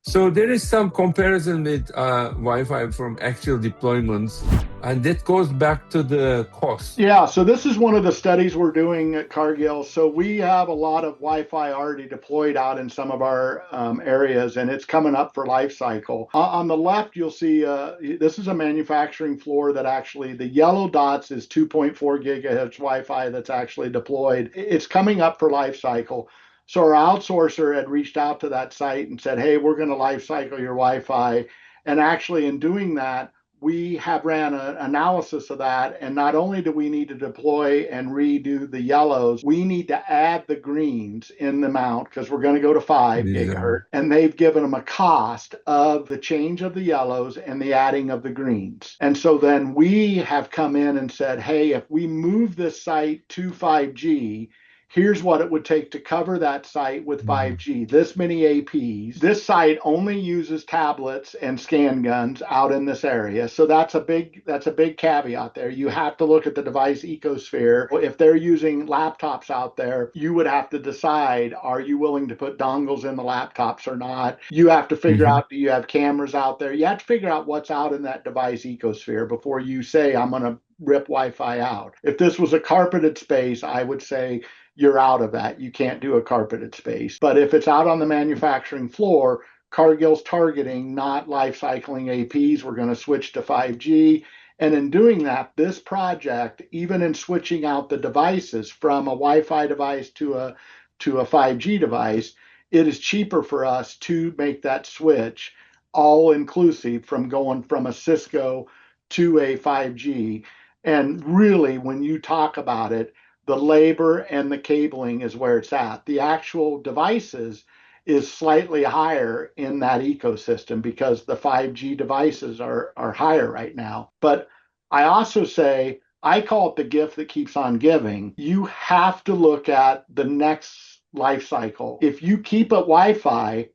So there is some comparison with Wi-Fi from actual deployments, and that goes back to the cost. Yeah, so this is one of the studies we're doing at Cargill. So we have a lot of Wi-Fi already deployed out in some of our areas, and it's coming up for life cycle. On the left, you'll see this is a manufacturing floor that actually the yellow dots is 2.4 gigahertz Wi-Fi that's actually deployed. It's coming up for life cycle. So our outsourcer had reached out to that site and said, hey, we're going to life cycle your Wi-Fi. And actually in doing that, we have ran an analysis of that. And not only do we need to deploy and redo the yellows, we need to add the greens in the mount because we're going to go to 5 gigahertz. And they've given them a cost of the change of the yellows and the adding of the greens. And so then we have come in and said, hey, if we move this site to 5G, here's what it would take to cover that site with 5G. This many APs. This site only uses tablets and scan guns out in this area. So that's a big caveat there. You have to look at the device ecosphere. If they're using laptops out there, you would have to decide, are you willing to put dongles in the laptops or not? You have to figure out, do you have cameras out there? You have to figure out what's out in that device ecosphere before you say, I'm going to rip Wi-Fi out. If this was a carpeted space, I would say, you're out of that. You can't do a carpeted space. But if it's out on the manufacturing floor, Cargill's targeting not life cycling APs. We're going to switch to 5G. And in doing that, this project, even in switching out the devices from a Wi-Fi device to a 5G device, it is cheaper for us to make that switch all inclusive from going from a Cisco to a 5G. And really, when you talk about it, the labor and the cabling is where it's at. The actual devices is slightly higher in that ecosystem because the 5G devices are higher right now. But I also say, I call it the gift that keeps on giving. You have to look at the next life cycle. If you keep it Wi-Fi,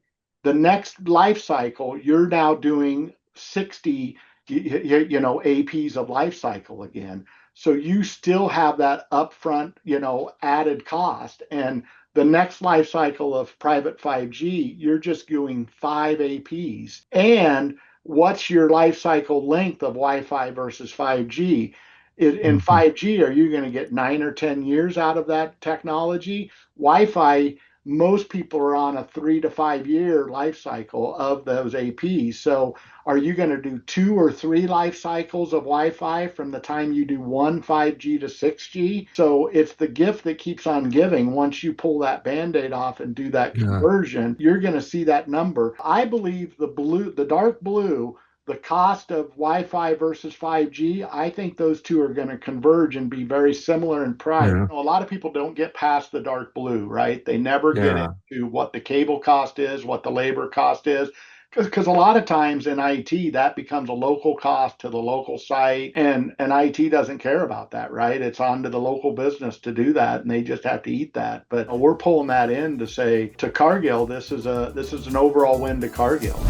the next life cycle, you're now doing 60 APs of life cycle again. So you still have that upfront, added cost. And the next life cycle of private 5G, you're just doing 5 APs. And what's your life cycle length of Wi-Fi versus 5G? In 5G, are you going to get 9 or 10 years out of that technology? Wi-Fi, most people are on a 3 to 5 year life cycle of those APs. So are you going to do 2 or 3 life cycles of Wi-Fi from the time you do one 5G to 6G? So it's the gift that keeps on giving. Once you pull that Band-Aid off and do that conversion, you're going to see that number. I believe the dark blue, the cost of Wi-Fi versus 5G, I think those two are going to converge and be very similar in price. A lot of people don't get past the dark blue, right? They never get into what the cable cost is, what the labor cost is. Because a lot of times in IT, that becomes a local cost to the local site, and IT doesn't care about that, right? It's on to the local business to do that, and they just have to eat that. But we're pulling that in to say to Cargill, this is an overall win to Cargill.